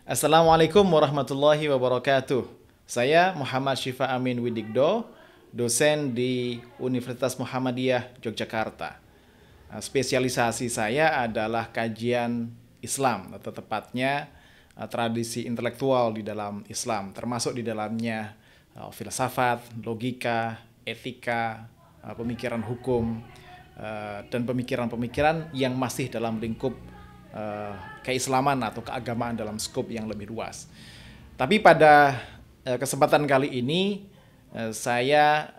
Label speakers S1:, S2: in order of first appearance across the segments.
S1: Assalamualaikum warahmatullahi wabarakatuh. Saya Muhammad Syifa Amin Widigdo, dosen di Universitas Muhammadiyah Yogyakarta. Spesialisasi saya adalah kajian Islam, atau tepatnya tradisi intelektual di dalam Islam, termasuk di dalamnya filsafat, logika, etika, pemikiran hukum, dan pemikiran-pemikiran yang masih dalam lingkup keislaman atau keagamaan dalam skop yang lebih luas. Tapi pada kesempatan kali ini saya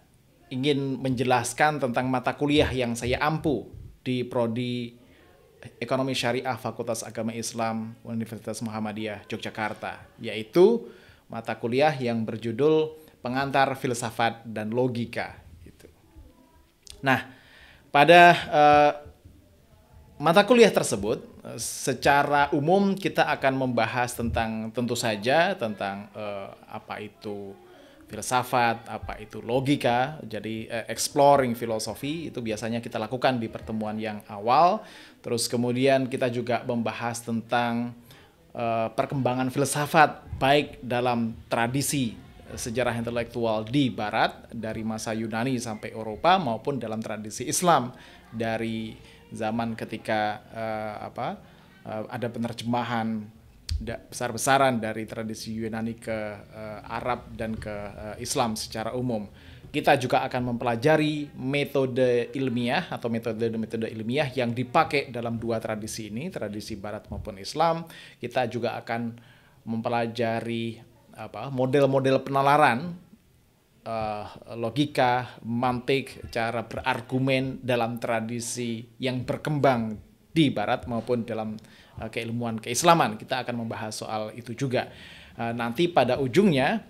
S1: ingin menjelaskan tentang mata kuliah yang saya ampu di Prodi Ekonomi Syariah Fakultas Agama Islam Universitas Muhammadiyah Yogyakarta, yaitu mata kuliah yang berjudul Pengantar Filsafat dan Logika. Nah, pada mata kuliah tersebut, secara umum kita akan membahas tentang, tentu saja tentang apa itu filsafat, apa itu logika. Jadi exploring filosofi itu biasanya kita lakukan di pertemuan yang awal. Terus kemudian kita juga membahas tentang perkembangan filsafat baik dalam tradisi sejarah intelektual di Barat dari masa Yunani sampai Eropa, maupun dalam tradisi Islam dari zaman ketika ada penerjemahan besar-besaran dari tradisi Yunani ke Arab dan ke Islam secara umum. Kita juga akan mempelajari metode ilmiah atau metode ilmiah yang dipakai dalam dua tradisi ini, tradisi Barat maupun Islam. Kita juga akan mempelajari model-model penalaran, logika, mantik, cara berargumen dalam tradisi yang berkembang di Barat maupun dalam keilmuan keislaman. Kita akan membahas soal itu juga. Nanti pada ujungnya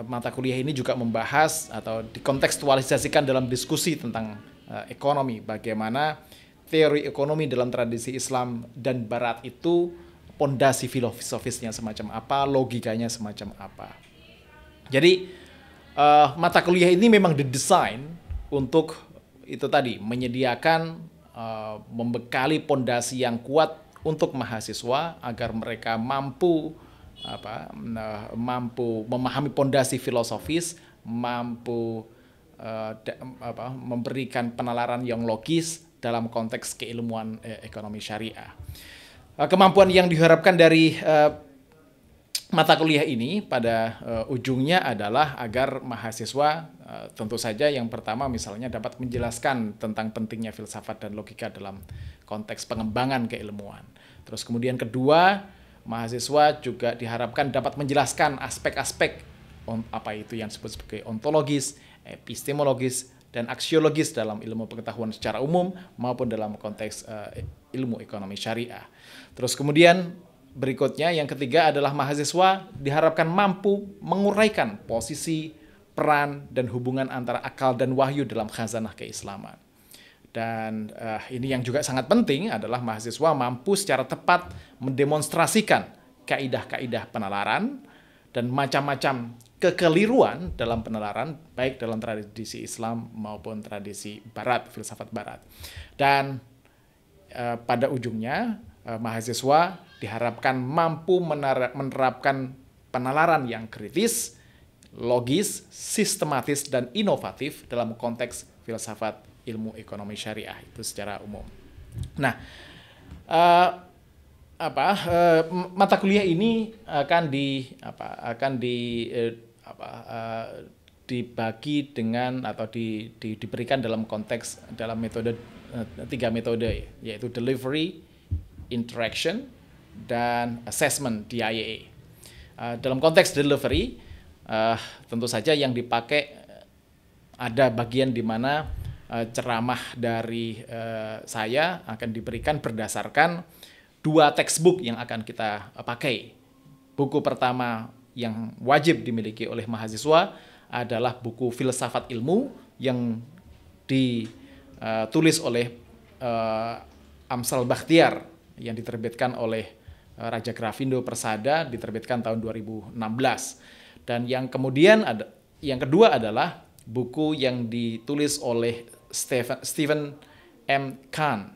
S1: mata kuliah ini juga membahas atau dikontekstualisasikan dalam diskusi tentang ekonomi, bagaimana teori ekonomi dalam tradisi Islam dan Barat itu pondasi filosofisnya semacam apa, logikanya semacam apa. Jadi mata kuliah ini memang didesain untuk itu tadi, menyediakan membekali pondasi yang kuat untuk mahasiswa agar mereka mampu memahami pondasi filosofis, mampu memberikan penalaran yang logis dalam konteks keilmuan ekonomi syariah. Kemampuan yang diharapkan dari mata kuliah ini pada ujungnya adalah agar mahasiswa tentu saja yang pertama misalnya dapat menjelaskan tentang pentingnya filsafat dan logika dalam konteks pengembangan keilmuan. Terus kemudian kedua, mahasiswa juga diharapkan dapat menjelaskan aspek-aspek apa itu yang disebut sebagai ontologis, epistemologis, dan aksiologis dalam ilmu pengetahuan secara umum maupun dalam konteks ilmu ekonomi syariah. Terus kemudian berikutnya, yang ketiga adalah mahasiswa diharapkan mampu menguraikan posisi, peran, dan hubungan antara akal dan wahyu dalam khazanah keislaman. Dan ini yang juga sangat penting adalah mahasiswa mampu secara tepat mendemonstrasikan kaidah-kaidah penalaran dan macam-macam kekeliruan dalam penalaran, baik dalam tradisi Islam maupun tradisi Barat, filsafat Barat. Dan pada ujungnya, mahasiswa diharapkan mampu menerapkan penalaran yang kritis, logis, sistematis, dan inovatif dalam konteks filsafat ilmu ekonomi syariah itu secara umum. Nah, mata kuliah ini dibagi dengan atau diberikan dalam konteks dalam tiga metode, yaitu delivery, interaction, dan assessment DIA. Dalam konteks delivery, tentu saja yang dipakai ada bagian di mana ceramah dari saya akan diberikan berdasarkan dua textbook yang akan kita pakai. Buku pertama yang wajib dimiliki oleh mahasiswa adalah buku Filsafat Ilmu yang ditulis oleh Amsal Bakhtiar yang diterbitkan oleh Raja Grafindo Persada, diterbitkan tahun 2016. Dan yang kedua adalah buku yang ditulis oleh Stephen M. Kahn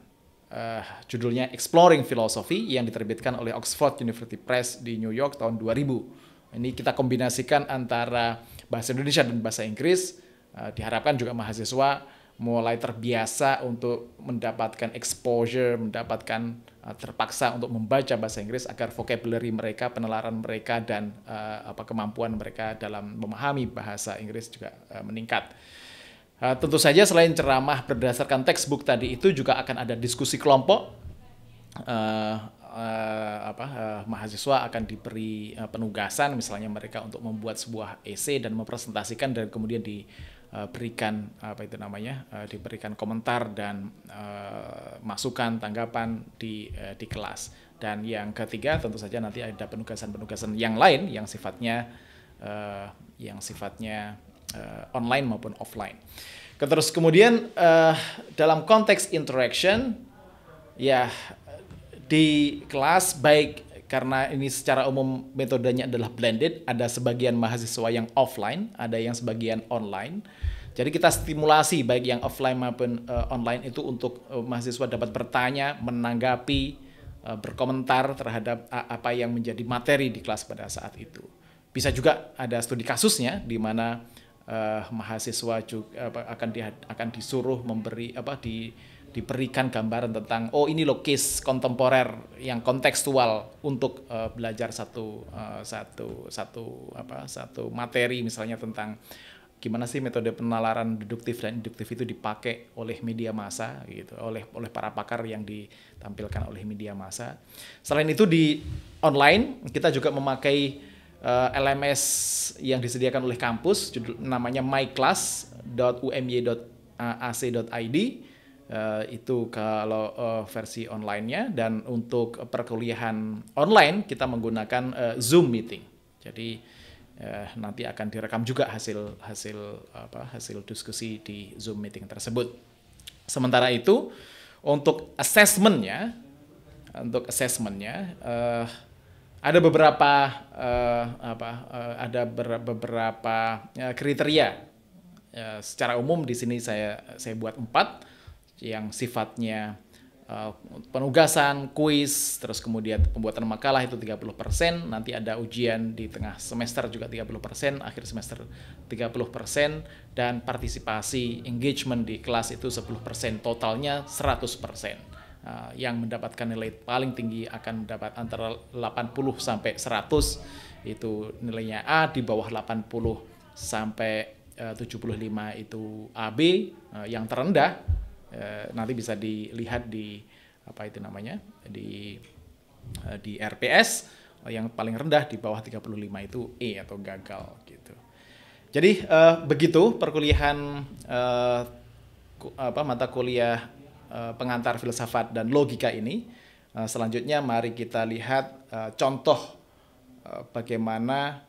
S1: judulnya Exploring Philosophy yang diterbitkan oleh Oxford University Press di New York tahun 2000. Ini kita kombinasikan antara bahasa Indonesia dan bahasa Inggris. Diharapkan juga mahasiswa mulai terbiasa untuk mendapatkan exposure, mendapatkan terpaksa untuk membaca bahasa Inggris agar vocabulary mereka, penalaran mereka, dan kemampuan mereka dalam memahami bahasa Inggris juga meningkat. Tentu saja selain ceramah berdasarkan textbook tadi itu juga akan ada diskusi kelompok. Mahasiswa akan diberi penugasan, misalnya mereka untuk membuat sebuah esai dan mempresentasikan, dan kemudian diberikan diberikan komentar dan masukan, tanggapan di kelas. Dan yang ketiga tentu saja nanti ada penugasan-penugasan yang lain yang sifatnya online maupun offline. Terus kemudian dalam konteks interaction ya di kelas, baik karena ini secara umum metodenya adalah blended, ada sebagian mahasiswa yang offline, ada yang sebagian online. Jadi kita stimulasi baik yang offline maupun online itu untuk mahasiswa dapat bertanya, menanggapi, berkomentar terhadap apa yang menjadi materi di kelas pada saat itu. Bisa juga ada studi kasusnya di mana mahasiswa juga akan disuruh diberikan gambaran tentang ini loh case kontemporer yang kontekstual untuk belajar satu materi, misalnya tentang gimana sih metode penalaran deduktif dan induktif itu dipakai oleh media massa gitu, oleh para pakar yang ditampilkan oleh media massa. Selain itu di online kita juga memakai LMS yang disediakan oleh kampus, namanya myclass.umy.ac.id. Itu kalau versi online-nya, dan untuk perkuliahan online kita menggunakan Zoom meeting. Jadi nanti akan direkam juga hasil diskusi di Zoom meeting tersebut. Sementara itu untuk assessment-nya ada beberapa kriteria. Secara umum di sini saya buat 4 yang sifatnya penugasan, kuis, terus kemudian pembuatan makalah itu 30%, nanti ada ujian di tengah semester juga 30%, akhir semester 30%, dan partisipasi engagement di kelas itu 10%, totalnya 100%. Yang mendapatkan nilai paling tinggi akan mendapat antara 80 sampai 100, itu nilainya A, di bawah 80 sampai 75 itu AB, yang terendah nanti bisa dilihat di di RPS, yang paling rendah di bawah 35 itu E atau gagal gitu. Jadi begitu perkuliahan mata kuliah pengantar filsafat dan logika ini. Selanjutnya mari kita lihat contoh bagaimana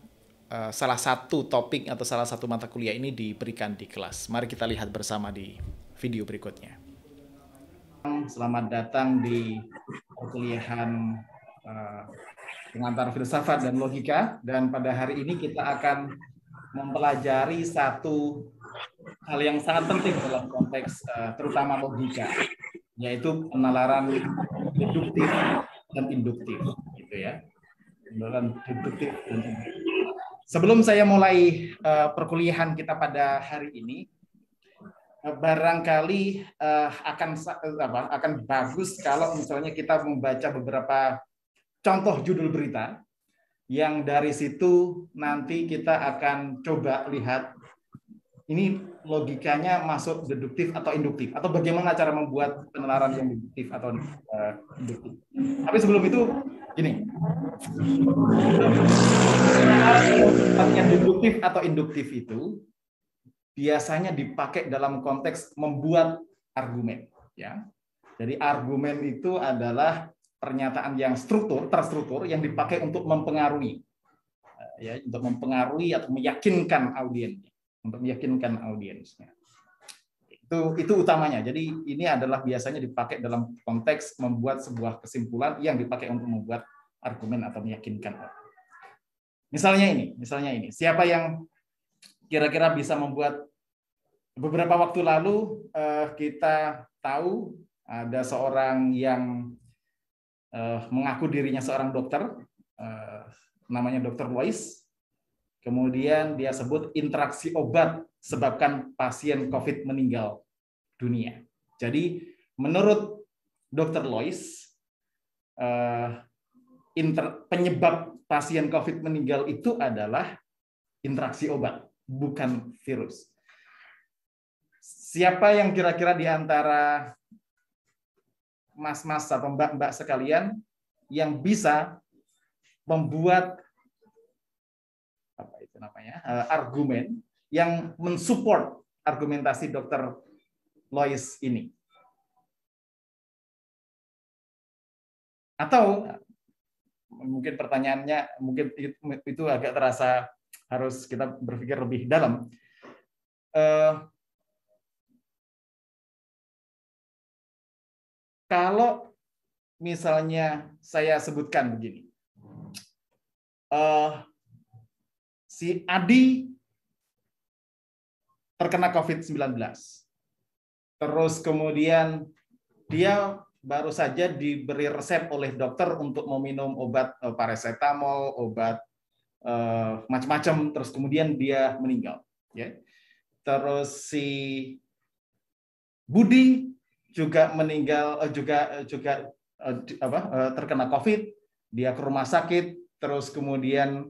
S1: salah satu topik atau salah satu mata kuliah ini diberikan di kelas. Mari kita lihat bersama di video berikutnya. Selamat datang di perkuliahan pengantar filsafat dan logika, dan pada hari ini kita akan mempelajari satu hal yang sangat penting dalam konteks terutama logika, yaitu penalaran deduktif dan induktif, gitu ya. Penalaran deduktif dan induktif. Sebelum saya mulai perkuliahan kita pada hari ini, barangkali akan bagus kalau misalnya kita membaca beberapa contoh judul berita, yang dari situ nanti kita akan coba lihat ini logikanya masuk deduktif atau induktif, atau bagaimana cara membuat penalaran yang deduktif atau induktif. Tapi sebelum itu, gini, yang deduktif atau induktif itu biasanya dipakai dalam konteks membuat argumen, ya. Jadi argumen itu adalah pernyataan yang terstruktur yang dipakai untuk mempengaruhi, ya, untuk mempengaruhi atau meyakinkan audiensnya. Itu utamanya. Jadi ini adalah biasanya dipakai dalam konteks membuat sebuah kesimpulan yang dipakai untuk membuat argumen atau meyakinkan orang. Misalnya ini. Siapa yang kira-kira bisa membuat, beberapa waktu lalu kita tahu Ada seorang yang mengaku dirinya seorang dokter, namanya Dr. Lois. Kemudian dia sebut interaksi obat sebabkan pasien COVID meninggal dunia. Jadi menurut Dr. Lois, penyebab pasien COVID meninggal itu adalah interaksi obat, bukan virus. Siapa yang kira-kira di antara mas-mas atau mbak-mbak sekalian yang bisa membuat apa itu namanya argumen yang mensupport argumentasi Dr. Lois ini? Atau mungkin pertanyaannya mungkin itu agak terasa harus kita berpikir lebih dalam. Kalau misalnya saya sebutkan begini, si Adi terkena COVID-19, terus kemudian dia baru saja diberi resep oleh dokter untuk meminum obat paracetamol, obat macam-macam, terus kemudian dia meninggal. Ya. Terus si Budi juga meninggal, juga terkena COVID, dia ke rumah sakit, terus kemudian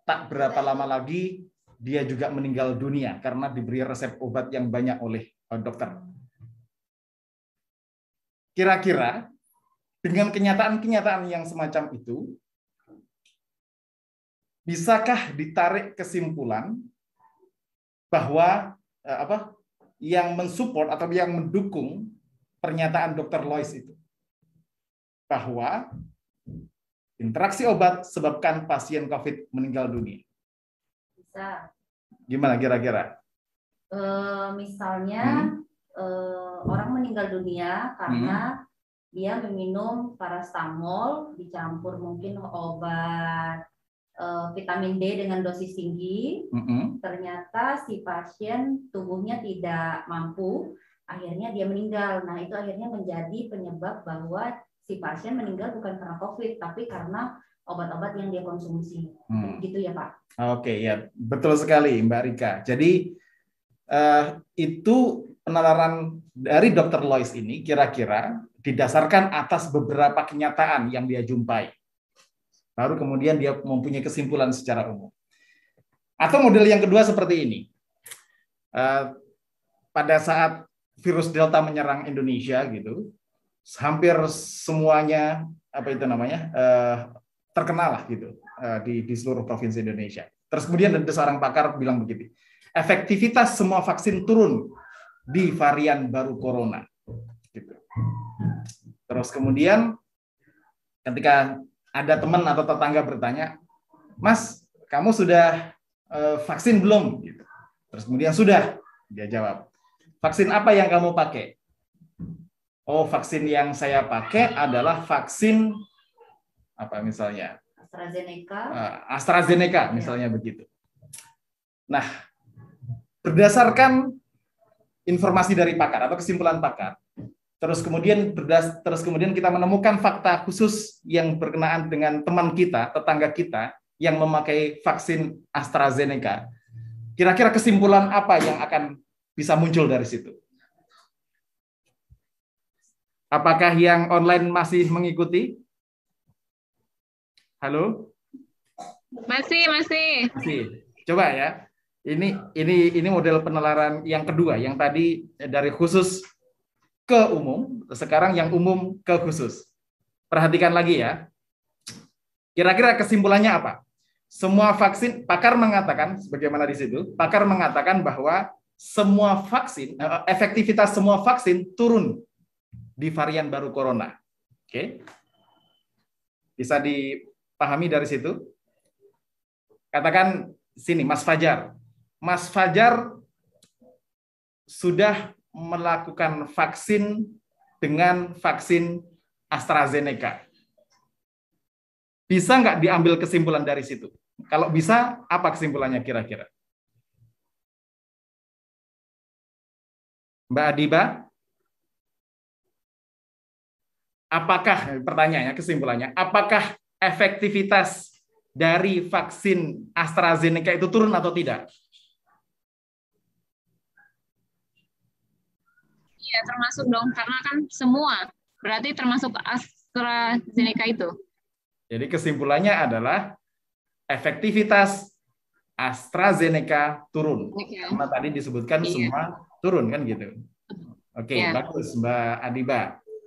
S1: tak berapa lama lagi dia juga meninggal dunia karena diberi resep obat yang banyak oleh dokter. Kira-kira dengan kenyataan-kenyataan yang semacam itu, bisakah ditarik kesimpulan bahwa yang mensupport atau yang mendukung pernyataan Dr. Lois itu, bahwa interaksi obat sebabkan pasien COVID meninggal dunia?
S2: Bisa.
S1: Gimana kira-kira?
S2: Misalnya orang meninggal dunia karena dia meminum paracetamol dicampur mungkin obat vitamin D dengan dosis tinggi, ternyata si pasien tubuhnya tidak mampu, akhirnya dia meninggal. Nah, itu akhirnya menjadi penyebab bahwa si pasien meninggal bukan karena COVID, tapi karena obat-obat yang dia konsumsi. Gitu ya, Pak?
S1: Oke, ya, betul sekali, Mbak Rika. Jadi, itu penalaran dari Dr. Lois ini kira-kira didasarkan atas beberapa kenyataan yang dia jumpai. Baru kemudian dia mempunyai kesimpulan secara umum. Atau model yang kedua seperti ini. Pada saat virus Delta menyerang Indonesia, gitu, hampir semuanya terkenal lah gitu di seluruh provinsi Indonesia. Terus kemudian ada seorang pakar bilang begitu, efektivitas semua vaksin turun di varian baru corona. Gitu. Terus kemudian ketika ada teman atau tetangga bertanya, Mas, kamu sudah vaksin belum? Gitu. Terus kemudian sudah, dia jawab. Vaksin apa yang kamu pakai? Oh, vaksin yang saya pakai adalah vaksin apa misalnya? AstraZeneca misalnya begitu. Nah, berdasarkan informasi dari pakar atau kesimpulan pakar, terus kemudian kita menemukan fakta khusus yang berkenaan dengan teman kita, tetangga kita yang memakai vaksin AstraZeneca. Kira-kira kesimpulan apa yang akan bisa muncul dari situ? Apakah yang online masih mengikuti? Halo?
S3: Masih.
S1: Coba ya. Ini model penalaran yang kedua, yang tadi dari khusus ke umum, sekarang yang umum ke khusus. Perhatikan lagi ya. Kira-kira kesimpulannya apa? Semua vaksin, pakar mengatakan, sebagaimana di situ, pakar mengatakan bahwa semua vaksin, efektivitas semua vaksin turun di varian baru corona. Oke? Bisa dipahami dari situ? Katakan sini, Mas Fajar. Mas Fajar sudah melakukan vaksin dengan vaksin AstraZeneca. Bisa nggak diambil kesimpulan dari situ? Kalau bisa, apa kesimpulannya kira-kira? Mbak Adiba? apakah, pertanyaannya, kesimpulannya, apakah efektivitas dari vaksin AstraZeneca itu turun atau tidak?
S3: Iya, termasuk dong, karena kan semua. Berarti termasuk AstraZeneca itu.
S1: Jadi kesimpulannya adalah efektivitas AstraZeneca turun.
S3: Oke.
S1: Karena tadi disebutkan
S3: Iya.
S1: semua turun kan gitu. Oke,
S3: Iya.
S1: bagus Mbak Adiba.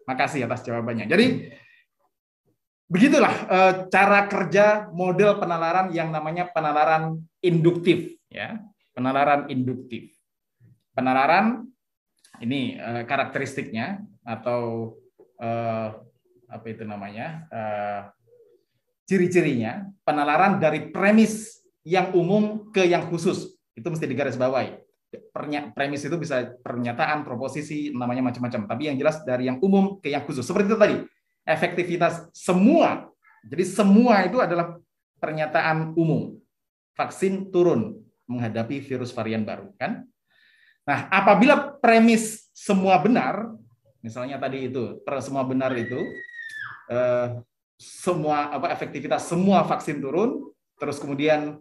S1: Makasih atas jawabannya. Jadi begitulah cara kerja model penalaran yang namanya penalaran induktif, ya. Penalaran induktif. Penalaran ini karakteristiknya atau apa itu namanya? Ciri-cirinya, penalaran dari premis yang umum ke yang khusus. Itu mesti digarisbawahi. Premis itu bisa pernyataan, proposisi, namanya macam-macam. Tapi yang jelas dari yang umum ke yang khusus. Seperti itu tadi, efektivitas semua. Jadi semua itu adalah pernyataan umum. Vaksin turun menghadapi virus varian baru, kan? Nah, apabila premis semua benar, misalnya tadi itu, semua benar itu, semua efektivitas semua vaksin turun, terus kemudian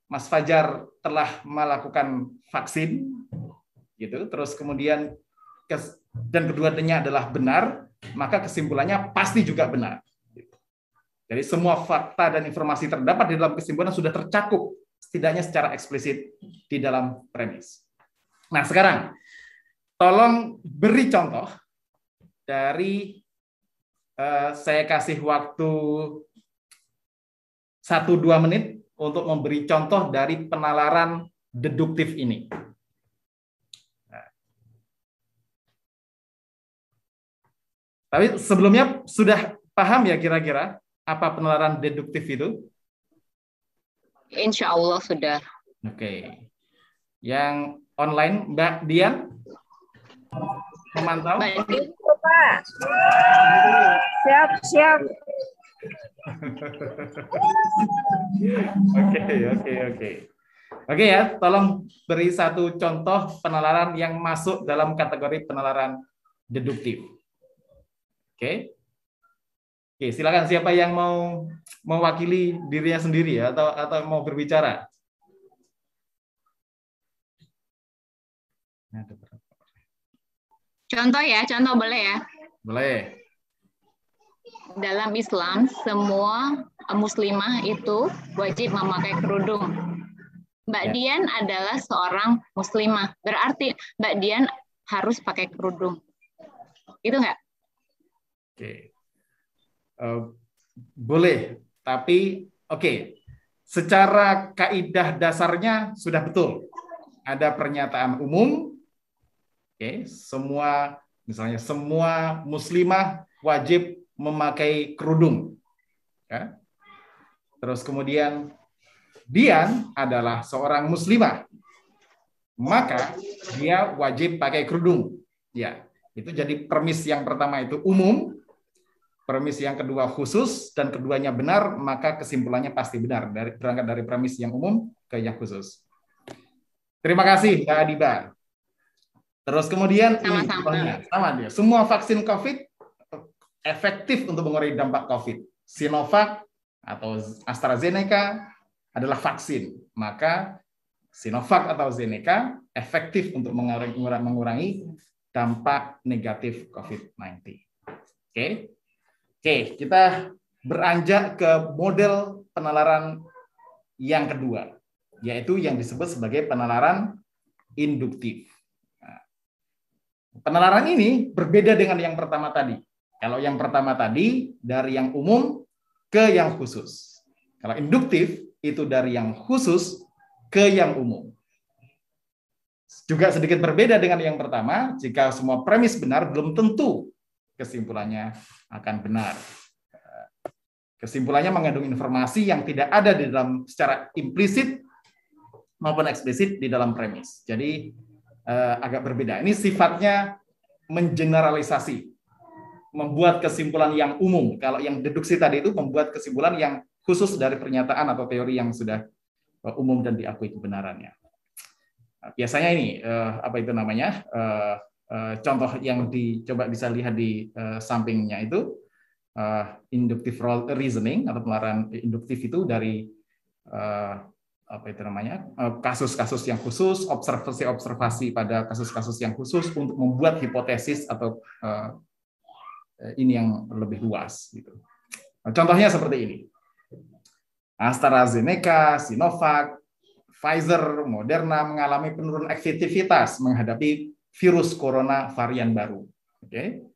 S1: Mas Fajar telah melakukan vaksin, gitu, terus kemudian dan keduanya adalah benar, maka kesimpulannya pasti juga benar. Jadi semua fakta dan informasi terdapat di dalam kesimpulan sudah tercakup setidaknya secara eksplisit di dalam premis. Nah sekarang tolong beri contoh dari saya kasih waktu 1-2 menit untuk memberi contoh dari penalaran deduktif ini. Tapi sebelumnya sudah paham ya kira-kira apa penalaran deduktif itu?
S3: Insya Allah sudah.
S1: Oke. Yang online, Mbak Dian? Memantau?
S3: Mbak Dian.
S4: Pak. Siap.
S1: Oke. Oke ya, tolong beri satu contoh penalaran yang masuk dalam kategori penalaran deduktif. Oke. Oke, silakan siapa yang mau mewakili dirinya sendiri ya, atau mau berbicara.
S3: Contoh boleh ya?
S1: Boleh.
S3: Dalam Islam, semua muslimah itu wajib memakai kerudung. Mbak Dian adalah seorang muslimah, berarti Mbak Dian harus pakai kerudung. Itu nggak?
S1: Oke. Boleh, tapi oke. Secara kaidah dasarnya sudah betul. Ada pernyataan umum. Oke, misalnya semua muslimah wajib memakai kerudung. Ya. Terus kemudian Dian adalah seorang muslimah, maka dia wajib pakai kerudung. Ya, itu jadi premis yang pertama itu umum, premis yang kedua khusus, dan keduanya benar, maka kesimpulannya pasti benar. Berangkat dari premis yang umum ke yang khusus. Terima kasih, Mbak Adiba. Terus kemudian sama dia. Semua vaksin COVID efektif untuk mengurangi dampak COVID. Sinovac atau AstraZeneca adalah vaksin. Maka Sinovac atau Zeneca efektif untuk mengurangi dampak negatif COVID-19. Oke, kita beranjak ke model penalaran yang kedua, yaitu yang disebut sebagai penalaran induktif. Penalaran ini berbeda dengan yang pertama tadi. Kalau yang pertama tadi dari yang umum ke yang khusus. Kalau induktif itu dari yang khusus ke yang umum. Juga sedikit berbeda dengan yang pertama, jika semua premis benar belum tentu kesimpulannya akan benar. Kesimpulannya mengandung informasi yang tidak ada di dalam secara implisit maupun eksplisit di dalam premis. Jadi agak berbeda. Ini sifatnya mengeneralisasi, membuat kesimpulan yang umum. Kalau yang deduksi tadi itu membuat kesimpulan yang khusus dari pernyataan atau teori yang sudah umum dan diakui kebenarannya. Biasanya ini apa itu namanya contoh yang dicoba bisa lihat di sampingnya itu inductive reasoning atau penalaran induktif itu dari apa itu namanya, kasus-kasus yang khusus, observasi pada kasus-kasus yang khusus untuk membuat hipotesis atau ini yang lebih luas gitu. Contohnya seperti ini. AstraZeneca, Sinovac, Pfizer, Moderna mengalami penurunan efektivitas menghadapi virus corona varian baru. Oke.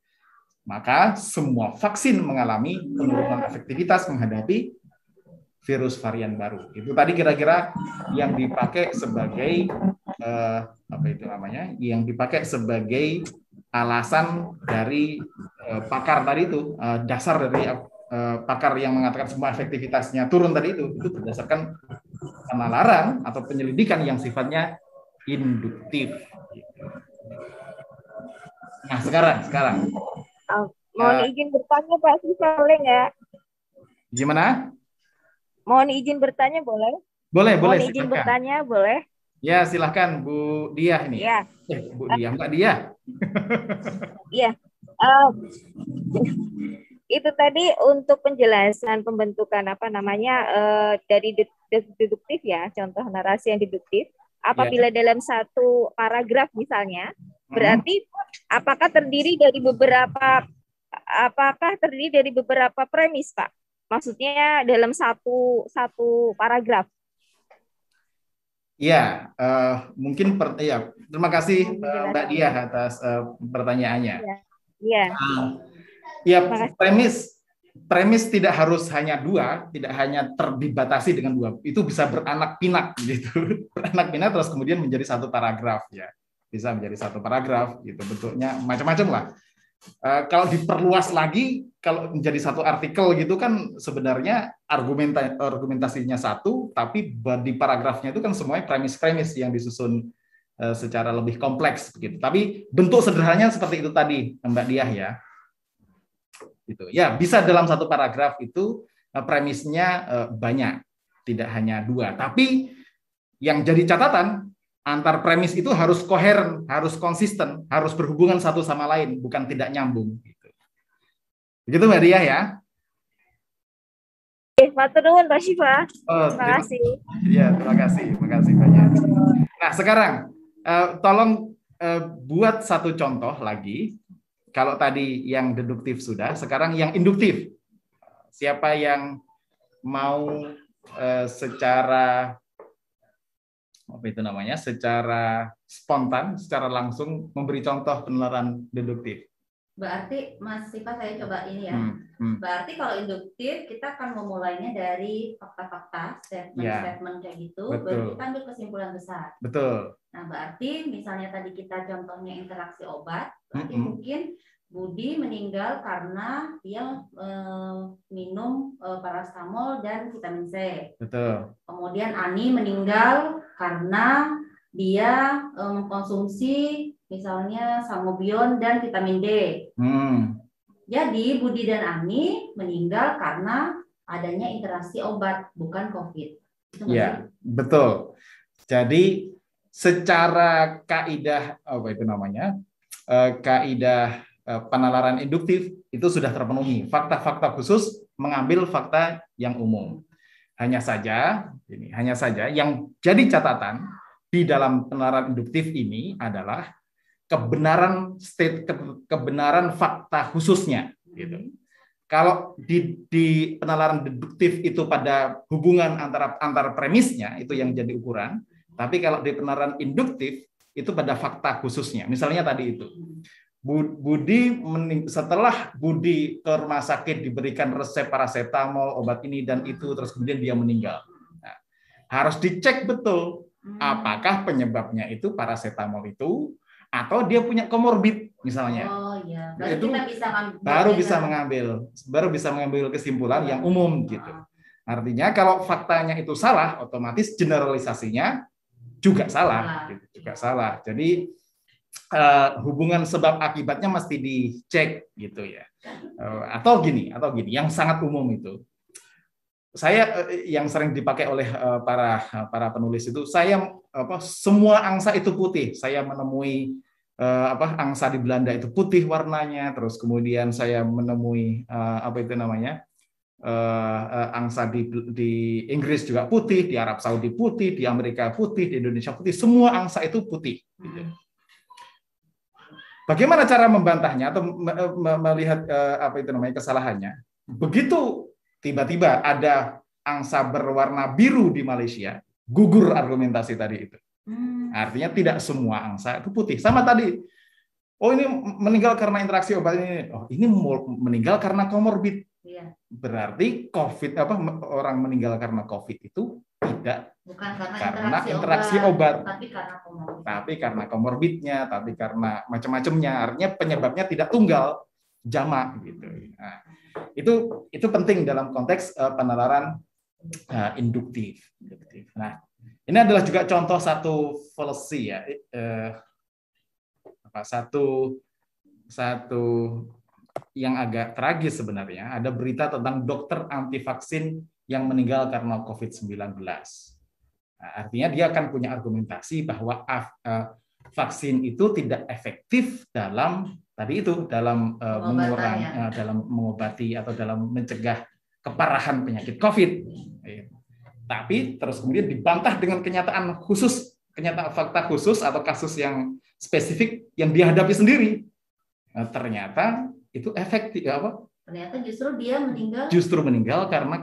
S1: Maka semua vaksin mengalami penurunan efektivitas menghadapi virus varian baru. Itu tadi kira-kira yang dipakai sebagai apa itu namanya? Yang dipakai sebagai alasan dari pakar tadi itu, dasar dari pakar yang mengatakan semua efektivitasnya turun tadi itu berdasarkan penalaran atau penyelidikan yang sifatnya induktif. Nah, sekarang.
S4: Mohon izin bertanya Pak, boleh nggak?
S1: Gimana?
S4: Mohon izin bertanya boleh?
S1: Boleh.
S4: Mohon izin bertanya boleh?
S1: Ya, silahkan Bu Diah ini.
S4: Ya.
S1: Bu Diah, Mbak Diah.
S4: Iya. Itu tadi untuk penjelasan pembentukan dari deduktif ya, contoh narasi yang deduktif. Apabila dalam satu paragraf misalnya, berarti apakah terdiri dari beberapa premis, Pak? Maksudnya dalam satu paragraf.
S1: Ya, mungkin terima kasih Mbak Diah atas pertanyaannya.
S4: Iya.
S1: Ya, premis tidak harus hanya dua, tidak hanya terdibatasi dengan dua. Itu bisa beranak pinak gitu. Beranak pinak terus kemudian menjadi satu paragraf ya. Bisa menjadi satu paragraf gitu, bentuknya macam-macam lah. Kalau diperluas lagi, kalau menjadi satu artikel gitu kan sebenarnya argumentasinya satu, tapi di paragrafnya itu kan semuanya premis-premis yang disusun secara lebih kompleks begitu. Tapi bentuk sederhananya seperti itu tadi, Mbak Diah ya. Gitu. Ya, bisa dalam satu paragraf itu premisnya banyak, tidak hanya dua. Tapi yang jadi catatan, antar premis itu harus koheren, harus konsisten, harus berhubungan satu sama lain, bukan tidak nyambung. Begitu Mbak Diah ya?
S4: Matur nuwun Pak Syifa. Terima kasih.
S1: Ya, terima kasih banyak. Nah, sekarang tolong buat satu contoh lagi. Kalau tadi yang deduktif sudah, sekarang yang induktif. Siapa yang mau secara secara spontan, secara langsung memberi contoh penalaran deduktif?
S2: Berarti Mas Siva, saya coba ini ya. Berarti kalau induktif kita akan memulainya dari fakta-fakta, statement kayak gitu, baru kita ambil kesimpulan besar.
S1: Betul.
S2: Nah, berarti misalnya tadi kita contohnya interaksi obat, berarti mungkin Budi meninggal karena dia minum paracetamol dan vitamin C. Betul. Kemudian Ani meninggal karena dia mengkonsumsi misalnya sangobion dan vitamin D. Jadi Budi dan Ani meninggal karena adanya interaksi obat, bukan COVID.
S1: Iya, betul. Jadi secara kaidah kaidah penalaran induktif itu sudah terpenuhi. Fakta-fakta khusus mengambil fakta yang umum. Hanya saja yang jadi catatan di dalam penalaran induktif ini adalah kebenaran fakta khususnya. Gitu. Kalau di penalaran deduktif itu pada hubungan antara premisnya itu yang jadi ukuran, tapi kalau di penalaran induktif itu pada fakta khususnya. Misalnya tadi itu. Setelah Budi ke rumah sakit diberikan resep paracetamol, obat ini dan itu, terus kemudian dia meninggal. Nah, harus dicek betul apakah penyebabnya itu paracetamol itu atau dia punya komorbid misalnya.
S2: Oh iya, itu kita
S1: baru bisa mengambil kesimpulan yang umum gitu. Artinya kalau faktanya itu salah, otomatis generalisasinya juga salah. Jadi hubungan sebab akibatnya mesti dicek gitu ya. Atau gini, yang sangat umum itu. Saya yang sering dipakai oleh para penulis itu, semua angsa itu putih. Saya menemui angsa di Belanda itu putih warnanya, terus kemudian saya menemui angsa di Inggris juga putih, di Arab Saudi putih, di Amerika putih, di Indonesia putih, semua angsa itu putih. Bagaimana cara membantahnya atau melihat kesalahannya? Begitu tiba-tiba ada angsa berwarna biru di Malaysia, gugur argumentasi tadi itu. Artinya tidak semua angsa itu putih. Sama tadi, oh ini meninggal karena interaksi obat ini. Oh, ini meninggal karena komorbid.
S2: Iya.
S1: Berarti orang meninggal karena COVID itu bukan karena interaksi obat, tapi karena komorbidnya, tapi karena macam-macamnya. Artinya penyebabnya tidak tunggal, jamak gitu. Nah, itu penting dalam konteks penalaran induktif. Nah, ini adalah juga contoh satu fallacy ya, satu yang agak tragis sebenarnya. Ada berita tentang dokter anti vaksin yang meninggal karena COVID-19. Nah, artinya dia akan punya argumentasi bahwa vaksin itu tidak efektif dalam mengurangi, dalam mengobati atau dalam mencegah keparahan penyakit COVID. Tapi terus kemudian dibantah dengan kenyataan fakta khusus atau kasus yang spesifik yang dihadapi sendiri. Nah, ternyata itu efektif
S2: Ternyata justru dia meninggal.
S1: Justru meninggal karena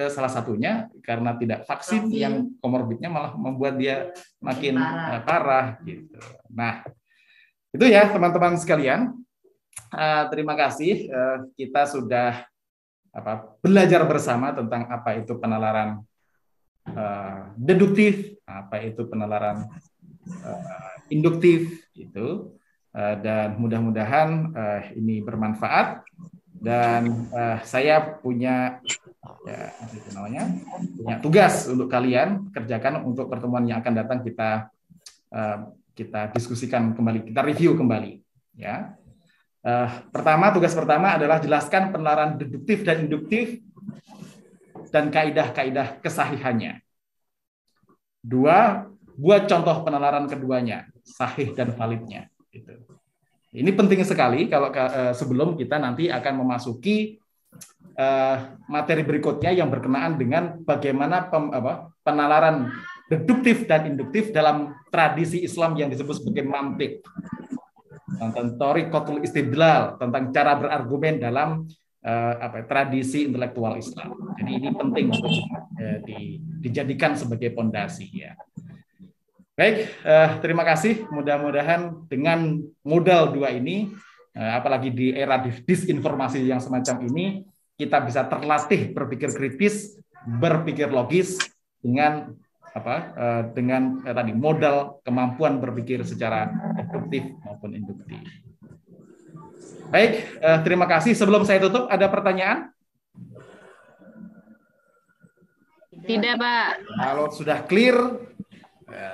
S1: salah satunya karena tidak vaksin yang komorbidnya malah membuat dia makin parah gitu. Nah, itu ya teman-teman sekalian. Terima kasih, kita sudah belajar bersama tentang apa itu penalaran deduktif, apa itu penalaran induktif gitu, dan mudah-mudahan ini bermanfaat. Dan saya punya punya tugas untuk kalian kerjakan untuk pertemuan yang akan datang. Kita diskusikan kembali, kita review kembali ya. Tugas pertama adalah jelaskan penalaran deduktif dan induktif dan kaidah-kaidah kesahihannya. 2, buat contoh penalaran keduanya, sahih dan validnya. Gitu. Ini penting sekali kalau sebelum kita nanti akan memasuki materi berikutnya yang berkenaan dengan bagaimana penalaran deduktif dan induktif dalam tradisi Islam yang disebut sebagai mantik, tentang thariqatul istidlal, tentang cara berargumen dalam tradisi intelektual Islam. Jadi ini penting untuk dijadikan sebagai pondasi ya. Baik, terima kasih. Mudah-mudahan dengan modal 2 ini, apalagi di era disinformasi yang semacam ini, kita bisa terlatih berpikir kritis, berpikir logis dengan tadi modal kemampuan berpikir secara deduktif maupun induktif. Baik, terima kasih. Sebelum saya tutup, ada pertanyaan?
S3: Tidak, Pak.
S1: Kalau sudah clear,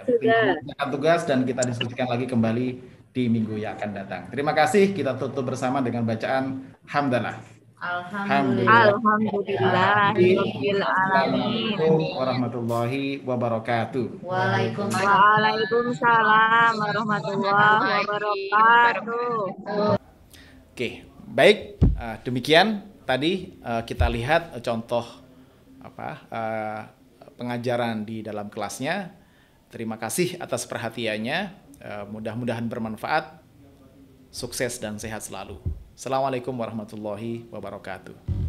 S1: tinggal tugas dan kita diskusikan lagi kembali di minggu yang akan datang. Terima kasih. Kita tutup bersama dengan bacaan hamdalah.
S4: Alhamdulillah.
S1: Assalamualaikum warahmatullahi wabarakatuh.
S4: Waalaikumsalam warahmatullahi wabarakatuh.
S1: Oke, baik. Demikian tadi kita lihat contoh pengajaran di dalam kelasnya. Terima kasih atas perhatiannya. Mudah-mudahan bermanfaat. Sukses dan sehat selalu. Assalamualaikum warahmatullahi wabarakatuh.